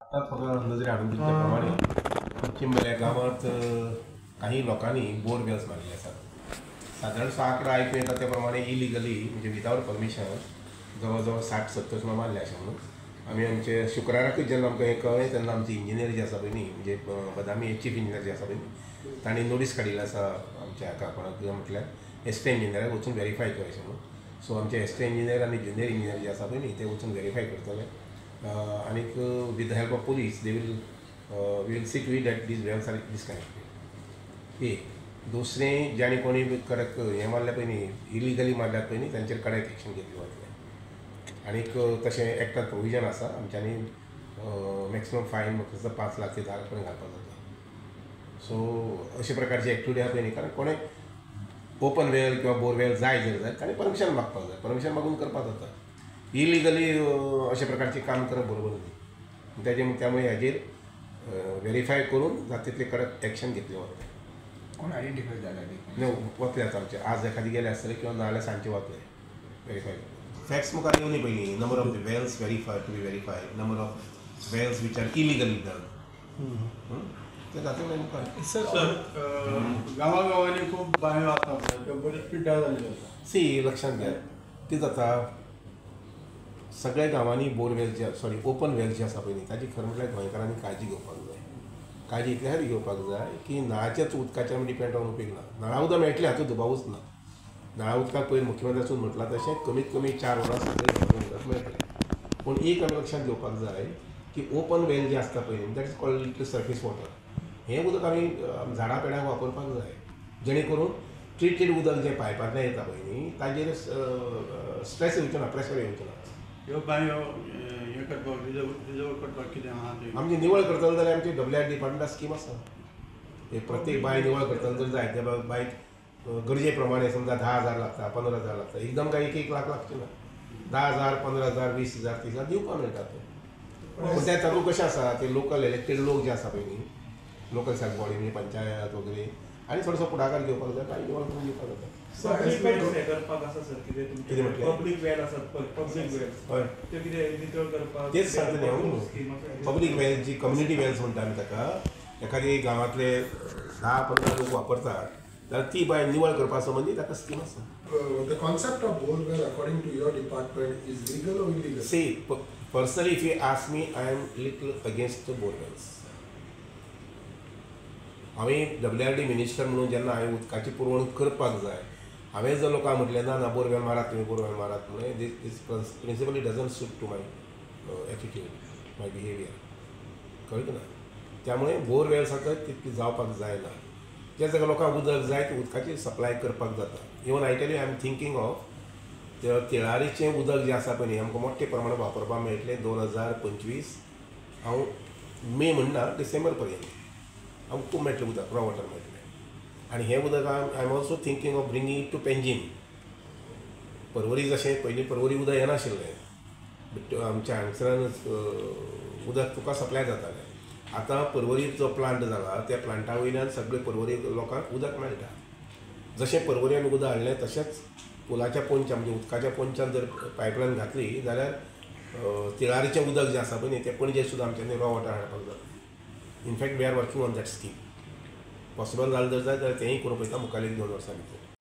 आता थोडं नजरे हाडून दिल्याप्रमाणे चिंबल्या गावात काही लोकांनी बोरवेल्स मारले असतात. साधारण 6 आकडा ऐकून येतात त्याप्रमाणे इलिगली म्हणजे विदाउट परमिशन जवळजवळ 60-70 मारले अशें म्हणून आमी आमचे शुक्राराकूच जेन्ना आमकां हें कळ्ळें तेन्ना आमचे इंजिनियर जे आसा पळय न्ही म्हणजे बदामी चीफ इंजिनियर जे आसा पळय तांणी नोटीस काडिल्लो आसा आमच्या हाका कोणाक म्हटल्यार एस टी इंजिनियराक वचून व्हेरीफाय कर अशें म्हणून. सो आमचे एस टी इंजिनियर आनी ज्युनियर इंजिनियर जे आसा पळय न्ही ते वचून व्हेरीफाय करतले आनीक with the help of police they will see to it that these wells are disconnected. एक दुसरें ज्यांनी कोणी कडक हें मारल्या पळय न्ही इलिगली मारल्यात पळय न्ही तांचेर कडक एक्शन घेतली वतले. आनीक तशें एक्टांत प्रोविजन आसा आमच्यांनी मॅक्सिमम फायन म्हाका 5 लाख ते 10 लाख पर्यंत घालपाक जाता. सो अशे प्रकारची एक्टिविटी आहा पळय न्ही कारण कोणें ओपन वेल किंवा बोरवेल जाय जर जाय ताणें परमिशन मागपाक जाय. परमिशन मागून करपाक जाता. इलिगली अशे प्रकारचें काम करप बरोबर न्ही. त्यामुळे हाजेर व्हेरीफाय करून जाता तितले कडक एक्शन घेतले वतले. कोण आयडेंटिफाय जाल्यार न्हू वतले आतां आमचे आज एखादी गेले आसतले किंवा नाजाल्यार सांजचे वतले व्हेरीफाय. फॅक्ट्स मुखार येवनी पयलीं number of the wells verify to be verify number of wells which are illegally done ते जातले मुखार. सर गांवांनी खूब बांयो आसा त्यो बऱ्यो पिड्ड्यार जाल्ल्यो आसा. सी लक्षांत घ्या कितें जाता सगळ्या गांवांनी बोरवेल जे सॉरी ओपन वेल जे आसा पळय न्ही ताजी खरें म्हटल्यार गोंयकारांनी काळजी घेवपाक जाय. काळजी इतल्या खातीर घेवपाक जाय की नळाच्याच उदकाचेर डिपेंड रावन उपेग ना. नळा उदक मेळटलें हातूंत दुबावूच ना. नळा उदकाक पयर मुख्यमंत्र्यासून म्हटलां तशें कमीत कमी 4 वरां सगळें उदक मेळटलें. पूण एक आमी लक्षांत घेवपाक जाय की ओपन वेल जे आसता पळय that is called little surface water हें उदक आमी झाडां पेडांक वापरपाक जाय जेणे करून ट्रिटेड उदक जें पायपांतल्यान येता पळय न्ही ताजेर स्ट्रेस येवचो ना प्रेशर येवचो ना. ह्यो बांयो हें करपाक रिजर्व करपाक कितें आहा तें आमचे निवळ करतले जाल्यार आमची WR डिपार्टमेंटाक स्कीम आसा. प्रत्येक बांय निवळ करतले जर जाय त्या बांयक गरजे प्रमाणे समजा 10,000 लागता 15,000 लागता एकदम काय 1 लाख लागचे ना. 10,000 15,000 20,000 30,000 दिवपाक मेळटा ते. पूण त्या तातूंत कशें आसा ते लोकल इलेक्टेड लोक जे आसा पळय न्ही लोकल सेल्फ बॉडी म्हणजे पंचायत वगैरे आनी थोडोसो फुडाकार घेवपाक जाय बांय निवळ करून दिवपाक जाता. कितें म्हटलें पब्लीक वेल आसात पळय पब्लीक वेल्स हय त्यो कितें नितळ करपाक तेच सांगता न्ही पब्लीक वेल्स जी कम्युनिटी वेल्स म्हणटा आमी ताका एखादी गांवांतले 10-15 लोक वापरतात जाल्यार ती बांय निवळ करपा संबंदी ताका स्कीम आसा. The concept of borewell, according to your department, is legal or illegal? See, personally, if you ask me, I am little against the borewells. हांवें WRD मिनिस्टर म्हणून जेन्ना हांवें उदकाची पुरवण करपाक जाय हांवें जर लोकांक म्हटलें ना बोरवेल मारात तुमी बोरवेल मारात म्हणून this principally doesn't suit to my attitude my behaviour कळ्ळें ना. त्यामुळे बोरवेल्स आसा तितली जावपाक जायना. ज्या जाग्यार लोकांक उदक जाय ते उदकाची सप्लाय करपाक जाता. Even I tell you I am thinking of तेळारीचें उदक जें आसा पळय न्ही आमकां मोठे प्रमाणांत वापरपाक मेळटलें 2025 हांव मे म्हणना डिसेंबर पर्यंत आमकां खूब मेळटलें उदक रॉ वॉटर मेळटलें. आनी हें उदक I am also thinking of bringing it to Panjim. Porvorim जशें पयलीं पर्वरी उदक येनाशिल्लें आमच्या हांगसरान उदक तुका सप्लाय जातालें. आतां पर्वरी जो प्लांट जाला त्या प्लांटा वयल्यान सगळे पर्वरी लोकांक उदक मेळटा. जशें पर्वरी आमी उदक हाडलें तशेंच पुलाच्या पोंदच्यान म्हणजे उदकाच्या पोंदच्यान जर पायपलायन घातली जाल्यार तिळारीचें उदक जें आसा पळय न्ही तें पणजे सुद्दां आमच्यांनी रॉ वॉटर हाडपाक जाता. In fact we are working on that scheme. Possible जालें जर जाय जाल्यार तेंय करूं पळयता मुखावेल्या 2 वर्सां भितर.